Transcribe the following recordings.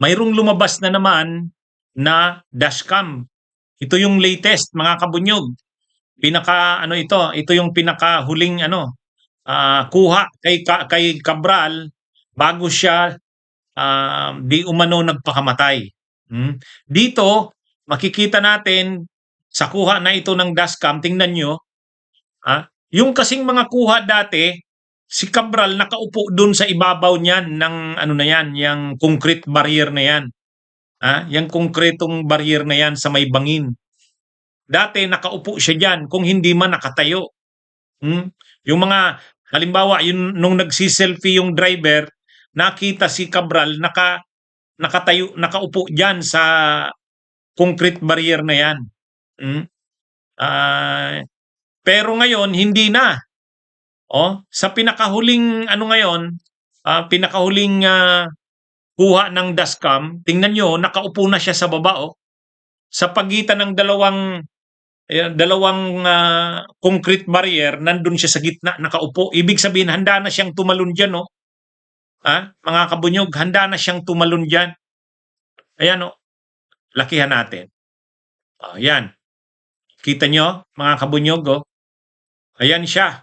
mayroong lumabas na naman na dashcam. Ito yung latest mga kabunyog. Ito yung pinakahuling kuha kay Cabral bago siya di umano nagpakamatay. Dito makikita natin sa kuha na ito ng dashcam, tingnan nyo, yung kasing mga kuha dati, si Cabral nakaupo doon sa ibabaw niyan ng yung concrete barrier na yan. Yung konkretong barrier na yan sa may bangin. Dati nakaupo siya diyan, kung hindi man nakatayo. Yung mga, halimbawa, nung nagsi-selfie yung driver, nakita si Cabral nakatayo, nakaupo diyan sa concrete barrier na yan. Pero ngayon, hindi na. Sa pinakahuling pinakahuling kuha ng dashcam, tingnan nyo, nakaupo na siya sa baba. Sa pagitan ng dalawang concrete barrier, nandun siya sa gitna, nakaupo. Ibig sabihin, handa na siyang tumalon dyan. Mga kabunyog, handa na siyang tumalon dyan. Ayan, lakihan natin. Ayan. Kita nyo, mga kabunyog, ayan siya.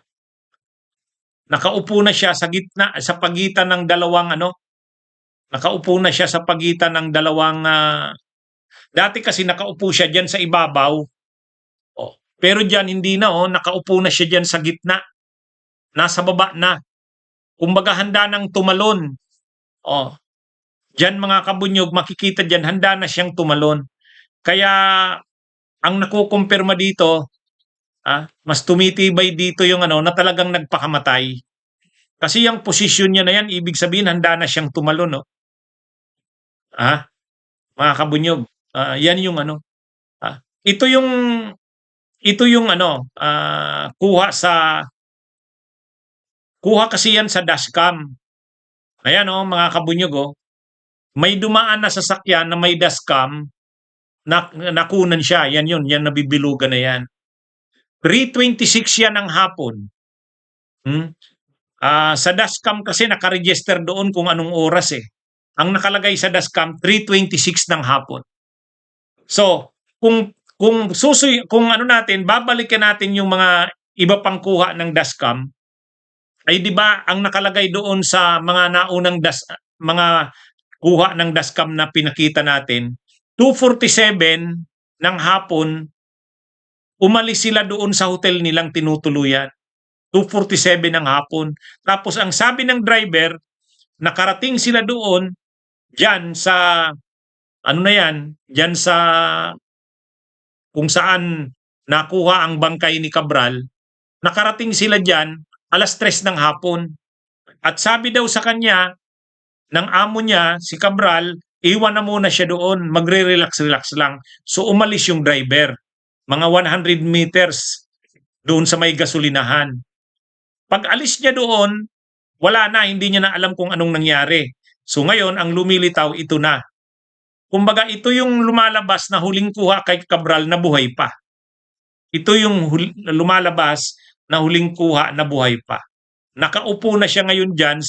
Nakaupo na siya sa gitna, sa pagitan ng dalawang nakaupo na siya sa pagitan ng dalawang dati kasi nakaupo siya diyan sa ibabaw. Pero diyan hindi na, nakaupo na siya diyan sa gitna. Nasa baba na. Kumbaga handa nang tumalon. Diyan mga kabunyog, makikita diyan handa na siyang tumalon. Kaya ang nakukumpirma dito, mas tumitibay dito yung na talagang nagpakamatay. Kasi yung posisyon niya na yan, ibig sabihin handa na siyang tumalon. Mga kabunyog, yan yung ito yung kuha kasi yan sa dashcam. Ayan mga kabunyog, may dumaan na sasakyan na may dashcam, nakunan siya. Yan nabibilugan na yan. 3:26 yan ng hapon. Sa dashcam kasi nakaregister doon kung anong oras Ang nakalagay sa dashcam 3:26 ng hapon. So, kung babalikan natin yung mga iba pang kuha ng dashcam, ay di ba ang nakalagay doon sa mga naunang mga kuha ng dashcam na pinakita natin, 2:47 ng hapon, umalis sila doon sa hotel nilang tinutuluyan. 2:47 ng hapon. Tapos ang sabi ng driver, nakarating sila doon diyan sa diyan sa kung saan nakuha ang bangkay ni Cabral. Nakarating sila diyan 3:00 ng hapon. At sabi daw sa kanya ng amo niya, si Cabral, iwan na muna siya doon, magre-relax lang. So umalis yung driver. Mga 100 meters doon sa may gasolinahan. Pag alis niya doon, wala na, hindi niya na alam kung anong nangyari. So ngayon, ang lumilitaw, ito na. Kumbaga, ito yung lumalabas na huling kuha kay Cabral na buhay pa. Ito yung lumalabas na huling kuha na buhay pa. Nakaupo na siya ngayon dyan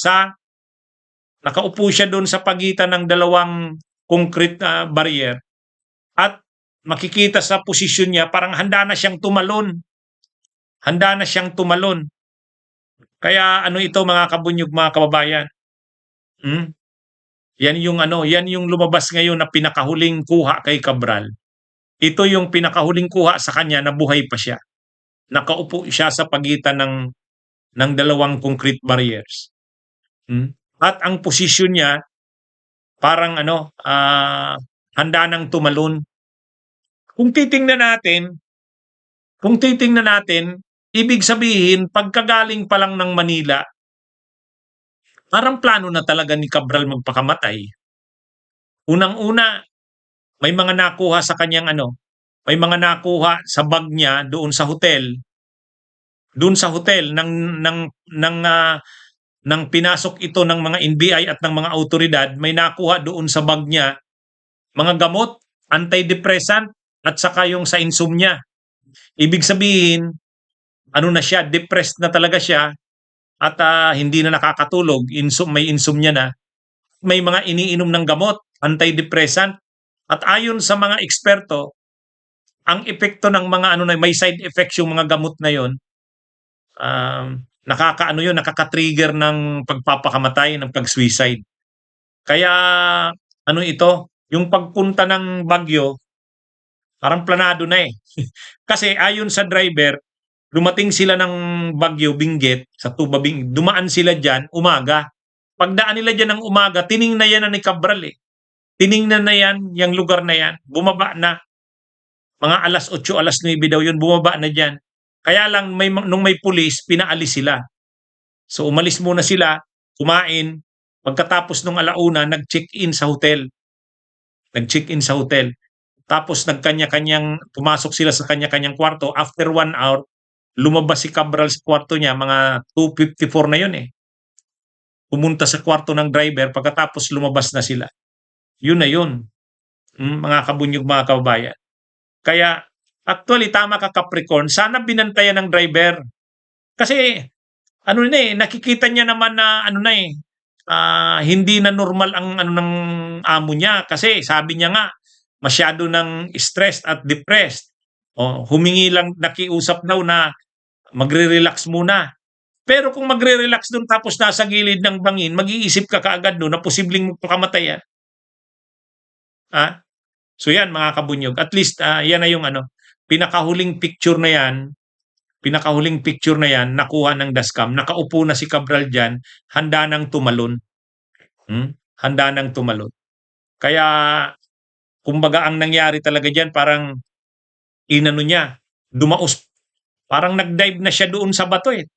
nakaupo siya doon sa pagitan ng dalawang concrete barrier. At makikita sa posisyon niya, parang handa na siyang tumalon. Handa na siyang tumalon. Kaya ito mga kabunyog, mga kababayan. Yan yung lumabas ngayon na pinakahuling kuha kay Cabral. Ito yung pinakahuling kuha sa kanya na buhay pa siya. Nakaupo siya sa pagitan ng dalawang concrete barriers. At ang posisyon niya parang handa nang tumalon. Kung titingnan natin, ibig sabihin, pagkagaling pa lang ng Manila, parang plano na talaga ni Cabral magpakamatay. Unang-una, may mga nakuha sa kanyang may mga nakuha sa bag niya doon sa hotel. Doon sa hotel nang pinasok ito ng mga NBI at ng mga autoridad, may nakuha doon sa bag niya mga gamot, antidepressant at saka yung sa insomnia. Ibig sabihin, na siya, depressed na talaga siya at hindi na nakakatulog, may insomnia na, may mga iniinom ng gamot antidepressant. At ayon sa mga eksperto, ang epekto ng mga ano na may side effects yung mga gamot na yon, nakaka-trigger ng pagpapakamatay, ng pag-suicide. Kaya ano ito, yung pagpunta ng Baguio, parang planado na eh. Kasi ayon sa driver, dumating sila ng Baguio, Benguet, sa Tuba, dumaan sila dyan, umaga. Pagdaan nila dyan ng umaga, tiningnan yan na ni Cabral eh. Tiningnan na yan, yung lugar na yan, bumaba na. Mga alas 8, alas 9 daw yun, bumaba na dyan. Kaya lang, nung may pulis, pinaalis sila. So umalis muna sila, kumain. Pagkatapos nung alauna, nag-check-in sa hotel. Nag-check-in sa hotel. Tapos pumasok sila sa kanya-kanyang kwarto. After 1 hour, lumabas si Cabral sa kwarto niya, mga 2:54 na yun eh. Pumunta sa kwarto ng driver, pagkatapos lumabas na sila. Yun na yun, mga kabunyog, mga kababayan. Kaya, actually, tama ka Capricorn, sana binantayan ng driver. Kasi, nakikita niya naman na, hindi na normal ang ng amo niya. Kasi, sabi niya nga, masyado ng stressed at depressed. Humingi lang, nakiusap daw na magre-relax muna. Pero kung magre-relax doon tapos nasa gilid ng bangin, mag-iisip ka kaagad doon na posibleng magpakamatay yan. So yan mga kabunyog, at least yan na yung pinakahuling picture na yan, nakuha ng dashcam, nakaupo na si Cabral dyan, handa nang tumalon. Handa nang tumalon. Kaya, kumbaga ang nangyari talaga dyan, parang dumaos, parang nag-dive na siya doon sa bato eh.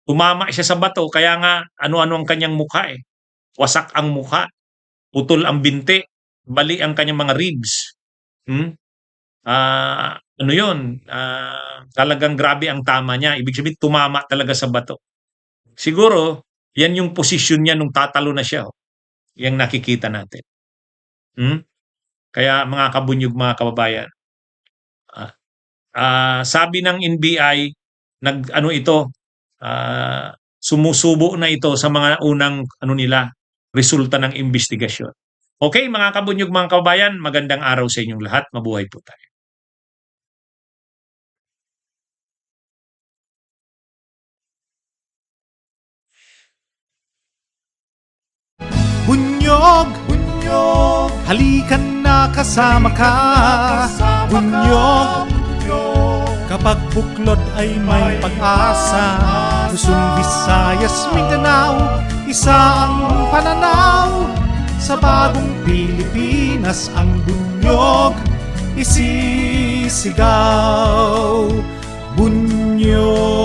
Tumama siya sa bato, kaya nga ano-ano ang kanyang mukha eh. Wasak ang mukha, putol ang binti, bali ang kanyang mga ribs. Talagang grabe ang tama niya. Ibig sabihin, tumama talaga sa bato. Siguro, yan yung posisyon niya nung tatalo na siya. Yang nakikita natin. Kaya mga kabunyog, mga kababayan, sabi ng NBI, sumusubo na ito sa mga unang resulta ng investigasyon. Okay, mga kabunyog, mga kababayan, magandang araw sa inyong lahat. Mabuhay po tayo. Bunyog, bunyog, halikan na kasama ka. Bunyog, kapag buklod ay may pag-asa. Luzon, Visayas, Mindanao, isa ang pananaw. Sa bagong Pilipinas ang bunyog isisigaw. Bunyog.